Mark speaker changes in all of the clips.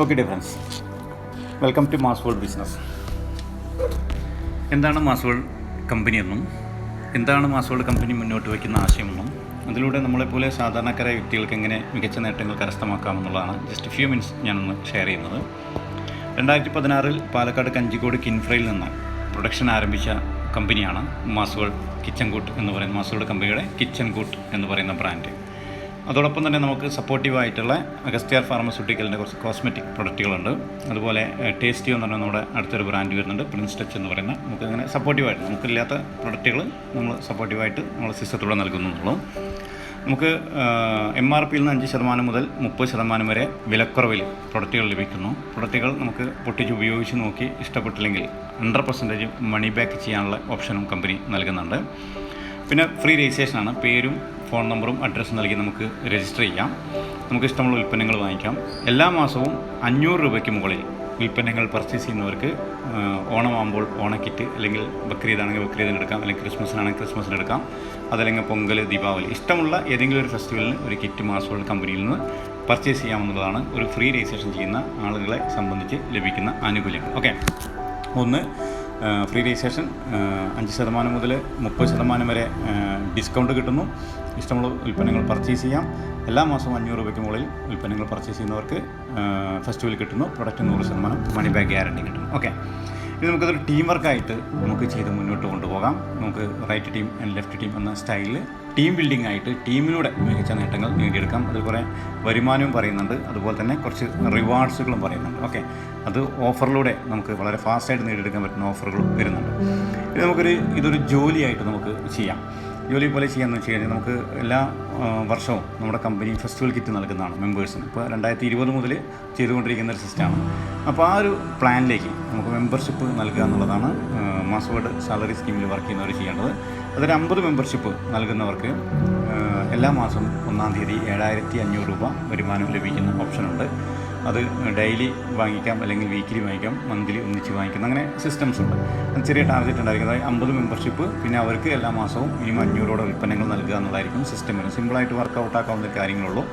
Speaker 1: Okay dear friends, welcome to mass world business. എന്താണ് mass world company എന്നും എന്താണ് mass world company മുന്നോട്ട് വയ്ക്കുന്ന ആശയമെന്നും അതിലൂടെ നമ്മളെപ്പോലെ സാധാരണക്കാരായ വ്യക്തികൾക്ക് എങ്ങനെ മികച്ച നേട്ടങ്ങൾ കരസ്ഥമാക്കാമെന്നുള്ളതാണ് ജസ്റ്റ് ഫ്യൂ മിനിറ്റ്സ് ഞാനൊന്ന് ഷെയർ ചെയ്യുന്നത്. 2016 പാലക്കാട് കഞ്ചിക്കോട് കിൻഫ്രയിൽ നിന്ന് പ്രൊഡക്ഷൻ ആരംഭിച്ച കമ്പനിയാണ് മാസ് വേൾഡ് കിച്ചൺ കൂട്ട് എന്ന് പറയുന്ന മാസ് വേൾഡ് കമ്പനിയുടെ കിച്ചൺ കൂട്ട് എന്ന് പറയുന്ന ബ്രാൻഡ്. അതോടൊപ്പം തന്നെ നമുക്ക് സപ്പോർട്ടീവായിട്ടുള്ള അഗസ്ത്യാർ ഫാർമസ്യൂട്ടിക്കലിൻ്റെ കുറച്ച് കോസ്മെറ്റിക് പ്രൊഡക്റ്റുകളുണ്ട്. അതുപോലെ ടേസ്റ്റി എന്ന് പറഞ്ഞാൽ നമ്മുടെ അടുത്തൊരു ബ്രാൻഡ് വരുന്നുണ്ട്, പ്രിൻസ് ടച്ച് എന്ന് പറയുന്ന. നമുക്ക് അങ്ങനെ സപ്പോർട്ടീവായിട്ട് നമുക്കില്ലാത്ത പ്രൊഡക്റ്റുകൾ നമ്മൾ സപ്പോർട്ടീവായിട്ട് നമ്മൾ സിസ്റ്റത്തിലൂടെ നൽകുന്നുള്ളൂ. നമുക്ക് MRP യിൽ നിന്ന് 5% മുതൽ 30% വരെ വിലക്കുറവിൽ പ്രൊഡക്റ്റുകൾ ലഭിക്കുന്നു. പ്രൊഡക്റ്റുകൾ നമുക്ക് പൊട്ടിച്ച് ഉപയോഗിച്ച് നോക്കി ഇഷ്ടപ്പെട്ടില്ലെങ്കിൽ 100% മണി ബാക്ക് ചെയ്യാനുള്ള ഓപ്ഷനും കമ്പനി നൽകുന്നുണ്ട്. പിന്നെ ഫ്രീ രജിസ്ട്രേഷനാണ്. പേരും ഫോൺ നമ്പറും അഡ്രസ്സും നൽകി നമുക്ക് രജിസ്റ്റർ ചെയ്യാം. നമുക്ക് ഇഷ്ടമുള്ള ഉൽപ്പന്നങ്ങൾ വാങ്ങിക്കാം. എല്ലാ മാസവും 500 രൂപയ്ക്ക് മുകളിൽ ഉൽപ്പന്നങ്ങൾ പർച്ചേസ് ചെയ്യുന്നവർക്ക് ഓണമാകുമ്പോൾ ഓണക്കിറ്റ്, അല്ലെങ്കിൽ ബക്രീദാണെങ്കിൽ ബക്രീദിന് എടുക്കാം, അല്ലെങ്കിൽ ക്രിസ്മസിനാണെങ്കിൽ ക്രിസ്മസിന് എടുക്കാം, അതല്ലെങ്കിൽ പൊങ്കൽ, ദീപാവലി, ഇഷ്ടമുള്ള ഏതെങ്കിലും ഒരു ഫെസ്റ്റിവലിന് ഒരു കിറ്റ് മാസ് വേൾഡ് കമ്പനിയിൽ നിന്ന് പർച്ചേസ് ചെയ്യാമെന്നുള്ളതാണ് ഒരു ഫ്രീ രജിസ്ട്രേഷൻ ചെയ്യുന്ന ആളുകളെ സംബന്ധിച്ച് ലഭിക്കുന്ന ആനുകൂല്യം. ഓക്കെ, ഒന്ന് ഫ്രീ രജിസ്ട്രേഷൻ, 5% മുതൽ 30% വരെ ഡിസ്കൗണ്ട് കിട്ടുന്നു. ഇഷ്ടമുള്ള ഉൽപ്പന്നങ്ങൾ പർച്ചേസ് ചെയ്യാം. എല്ലാ മാസവും 500 രൂപയ്ക്ക് മുകളിൽ ഉൽപ്പന്നങ്ങൾ പർച്ചേസ് ചെയ്യുന്നവർക്ക് ഫെസ്റ്റിവൽ കിട്ടുന്നു. പ്രൊഡക്റ്റ് 100% മണി ബാക്ക് ഗ്യാരണ്ടി കിട്ടുന്നു. ഓക്കെ, ഇത് നമുക്കതൊരു ടീം വർക്കായിട്ട് നമുക്ക് ചെയ്ത് മുന്നോട്ട് കൊണ്ടുപോകാം. നമുക്ക് right team and left team എന്ന സ്റ്റൈലിൽ ടീം ബിൽഡിംഗ് ആയിട്ട് ടീമിലൂടെ മികച്ച നേട്ടങ്ങൾ നേടിയെടുക്കാം. അത് കുറേ വരുമാനവും പറയുന്നുണ്ട്, അതുപോലെ തന്നെ കുറച്ച് റിവാർഡ്സുകളും പറയുന്നുണ്ട്. ഓക്കെ, അത് ഓഫറിലൂടെ നമുക്ക് വളരെ ഫാസ്റ്റായിട്ട് നേടിയെടുക്കാൻ പറ്റുന്ന ഓഫറുകൾ വരുന്നുണ്ട്. ഇതൊരു ജോലിയായിട്ട് നമുക്ക് ചെയ്യാം. ജോലി പോലെ ചെയ്യാമെന്ന് വെച്ച് കഴിഞ്ഞാൽ നമുക്ക് എല്ലാ വർഷവും നമ്മുടെ കമ്പനി ഫെസ്റ്റിവൽ കിറ്റ് നൽകുന്നതാണ് മെമ്പേഴ്സിന്. ഇപ്പോൾ 2020 മുതൽ ചെയ്തുകൊണ്ടിരിക്കുന്ന ഒരു സിസ്റ്റമാണ്. അപ്പോൾ ആ ഒരു പ്ലാനിലേക്ക് നമുക്ക് മെമ്പർഷിപ്പ് നൽകുക എന്നുള്ളതാണ് മാസ് വേൾഡ് സാലറി സ്കീമിൽ വർക്ക് ചെയ്യുന്നവർ ചെയ്യേണ്ടത്. അതൊരു 50 മെമ്പർഷിപ്പ് നൽകുന്നവർക്ക് എല്ലാ മാസം 1-ാം തീയതി 7,500 രൂപ വരുമാനം ലഭിക്കുന്ന ഓപ്ഷനുണ്ട്. അത് ഡെയിലി വാങ്ങിക്കാം, അല്ലെങ്കിൽ വീക്കിലി വാങ്ങിക്കാം, മന്ത്ലി ഒന്നിച്ച് വാങ്ങിക്കാം. അങ്ങനെ സിസ്റ്റംസ് ഉണ്ട്. അത് ചെറിയ ടാർഗറ്റ് ഉണ്ടായിരിക്കും. അതായത് 50 മെമ്പർഷിപ്പ്, പിന്നെ അവർക്ക് എല്ലാ മാസവും മിനിമം 500 ഉൽപ്പന്നങ്ങൾ നൽകുക എന്നുള്ളതായിരിക്കും സിസ്റ്റം. സിമ്പിളായിട്ട് വർക്കൗട്ട് ആക്കാവുന്ന കാര്യങ്ങളുള്ളൂ.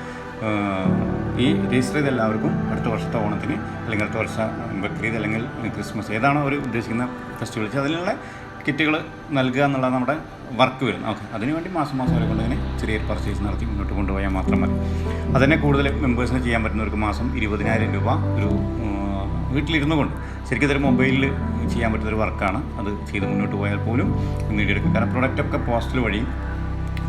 Speaker 1: ഈ രജിസ്റ്റർ ചെയ്ത എല്ലാവർക്കും അടുത്ത വർഷത്തെ ഓണത്തിന്, അല്ലെങ്കിൽ അടുത്ത വർഷം ബക്രീദ്, അല്ലെങ്കിൽ ക്രിസ്മസ്, ഏതാണോ അവർ ഉദ്ദേശിക്കുന്ന ഫെസ്റ്റിവൽ വെച്ചാൽ അതിനുള്ള കിറ്റുകൾ നൽകുക എന്നുള്ളത് നമ്മുടെ വർക്ക് വരും. ഓക്കെ, അതിനുവേണ്ടി മാസം വരെ കൊണ്ട് തന്നെ ചെറിയൊരു പർച്ചേസ് നടത്തി മുന്നോട്ട് കൊണ്ടുപോയാൽ മാത്രം മതി. അതുതന്നെ കൂടുതൽ മെമ്പേഴ്സിന് ചെയ്യാൻ പറ്റുന്നവർക്ക് മാസം 20,000 രൂപ ഒരു വീട്ടിലിരുന്നു കൊണ്ട്, ശരിക്കും ഇതൊരു മൊബൈലിൽ ചെയ്യാൻ പറ്റുന്നൊരു വർക്കാണ്. അത് ചെയ്ത് മുന്നോട്ട് പോയാൽ പോലും നേടിയെടുക്കും. കാരണം പ്രൊഡക്റ്റൊക്കെ പോസ്റ്റൽ വഴി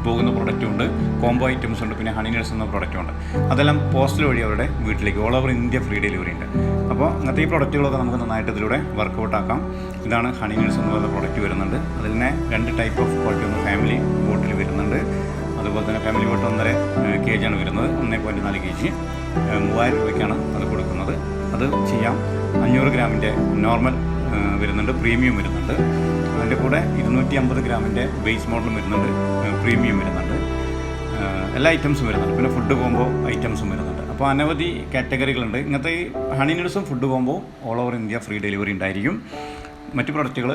Speaker 1: പോകുന്ന പ്രൊഡക്റ്റും ഉണ്ട്, കോംബോ ഐറ്റംസ് ഉണ്ട്, പിന്നെ ഹണി നട്സ് എന്ന പ്രൊഡക്റ്റും ഉണ്ട്. അതെല്ലാം പോസ്റ്റൽ വഴി അവരുടെ വീട്ടിലേക്ക് all over India free delivery ഉണ്ട്. അപ്പോൾ അങ്ങനത്തെ ഈ പ്രൊഡക്റ്റുകളൊക്കെ നമുക്ക് നന്നായിട്ട് ഇതിലൂടെ വർക്കൗട്ട് ആക്കാം. ഇതാണ് ഹണി നട്സ് എന്ന് പറയുന്ന പ്രൊഡക്റ്റ് വരുന്നുണ്ട്. അതിൽ തന്നെ 2 ടൈപ്പ് ഓഫ് ക്വാളിറ്റി. ഒന്ന് ഫാമിലി ബോട്ടിൽ വരുന്നുണ്ട്, അതുപോലെ തന്നെ ഫാമിലി ബോട്ട് 1.5 kg ആണ് വരുന്നത്. 1.4 kg 3,000 രൂപയ്ക്കാണ് അത് കൊടുക്കുന്നത്. അത് ചെയ്യാം. 500 ഗ്രാമിൻ്റെ നോർമൽ വരുന്നുണ്ട്, പ്രീമിയം വരുന്നുണ്ട്. അതിൻ്റെ കൂടെ 250 ഗ്രാമിൻ്റെ ബേസ് മോഡലും വരുന്നുണ്ട്, പ്രീമിയം വരുന്നുണ്ട്. എല്ലാ ഐറ്റംസും വരുന്നുണ്ട്. പിന്നെ ഫുഡ് കോംബോ ഐറ്റംസും വരുന്നുണ്ട്. അപ്പോൾ അനവധി കാറ്റഗറികളുണ്ട്. ഇങ്ങനത്തെ ഈ ഹണി നട്സും food combo all over India free delivery ഉണ്ടായിരിക്കും. മറ്റ് പ്രൊഡക്റ്റുകൾ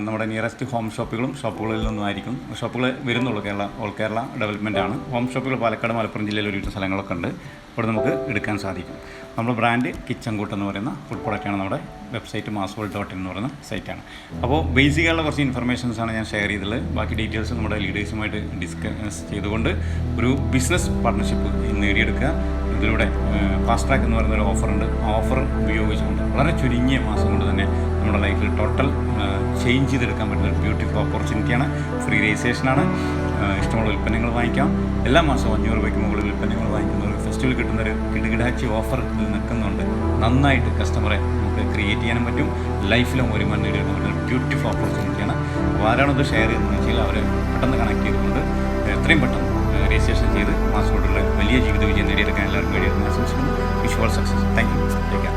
Speaker 1: നമ്മുടെ നിയറസ്റ്റ് ഹോം ഷോപ്പുകളിൽ നിന്നുമായിരിക്കും. ഷോപ്പുകൾ വരുന്നുള്ളൂ. ഓൾ കേരള ഡെവലപ്മെൻ്റ് ആണ്. ഹോം ഷോപ്പുകൾ പാലക്കാട്, മലപ്പുറം ജില്ലയിൽ ഒരുവിധ സ്ഥലങ്ങളൊക്കെ ഉണ്ട്. അവിടെ നമുക്ക് എടുക്കാൻ സാധിക്കും. നമ്മുടെ ബ്രാൻഡ് കിച്ചൺ കൂട്ട് എന്ന് പറയുന്ന ഫുഡ് പ്രൊഡക്റ്റാണ്. നമ്മുടെ വെബ്സൈറ്റ് massworld.in എന്ന് പറയുന്ന സൈറ്റാണ്. അപ്പോൾ ബേസിക്കായുള്ള കുറച്ച് ഇൻഫർമേഷൻസാണ് ഞാൻ ഷെയർ ചെയ്തിട്ടുള്ളത്. ബാക്കി ഡീറ്റെയിൽസ് നമ്മുടെ ലീഡേഴ്സുമായിട്ട് ഡിസ്കസ് ചെയ്തുകൊണ്ട് ഒരു ബിസിനസ് പാർട്ട്ണർഷിപ്പ് നേടിയെടുക്കുക. ഇതിലൂടെ ഫാസ്റ്റ് ട്രാക്ക് എന്ന് പറയുന്ന ഒരു ഓഫറുണ്ട്. ആ ഓഫർ ഉപയോഗിച്ചുകൊണ്ട് വളരെ ചുരുങ്ങിയ മാസം കൊണ്ട് തന്നെ നമ്മുടെ ലൈഫിൽ ടോട്ടൽ ചേഞ്ച് ചെയ്തെടുക്കാൻ പറ്റുന്ന ഒരു ബ്യൂട്ടിഫുൾ ഓപ്പർച്യൂണിറ്റിയാണ്. ഫ്രീ രജിസ്ട്രേഷനാണ്. ഇഷ്ടമുള്ള ഉൽപ്പന്നങ്ങൾ വാങ്ങിക്കാം. എല്ലാ മാസവും 500 രൂപയ്ക്ക് മുകളിൽ ഉൽപ്പന്നങ്ങൾ വാങ്ങിക്കുന്നവർക്ക് ഫെസ്റ്റിവൽ കിട്ടുന്നൊരു കിടുകിടാച്ചി ഓഫർ നിൽക്കുന്നുണ്ട്. നന്നായിട്ട് കസ്റ്റമറെ നമുക്ക് ക്രിയേറ്റ് ചെയ്യാനും പറ്റും. ലൈഫിലും വരുമാനം നേടിയെടുക്കാൻ പറ്റുന്ന ബ്യൂട്ടിഫുൾ ഓപ്പർച്യൂണിറ്റിയാണ്. അപ്പോൾ ആരാണത് ഷെയർ ചെയ്യുന്നതെന്ന് വെച്ചാൽ അവർ പെട്ടെന്ന് കണക്ട് ചെയ്തുകൊണ്ട് എത്രയും പെട്ടെന്ന് രജിസ്ട്രേഷൻ ചെയ്ത് മാസ് വേൾഡിലെ വലിയ ജീവിത വിജയം നേടിയെടുക്കാൻ എല്ലാവർക്കും വേണ്ടി ആശംസിക്കുന്നു. Wish all success. Thank you. Take care.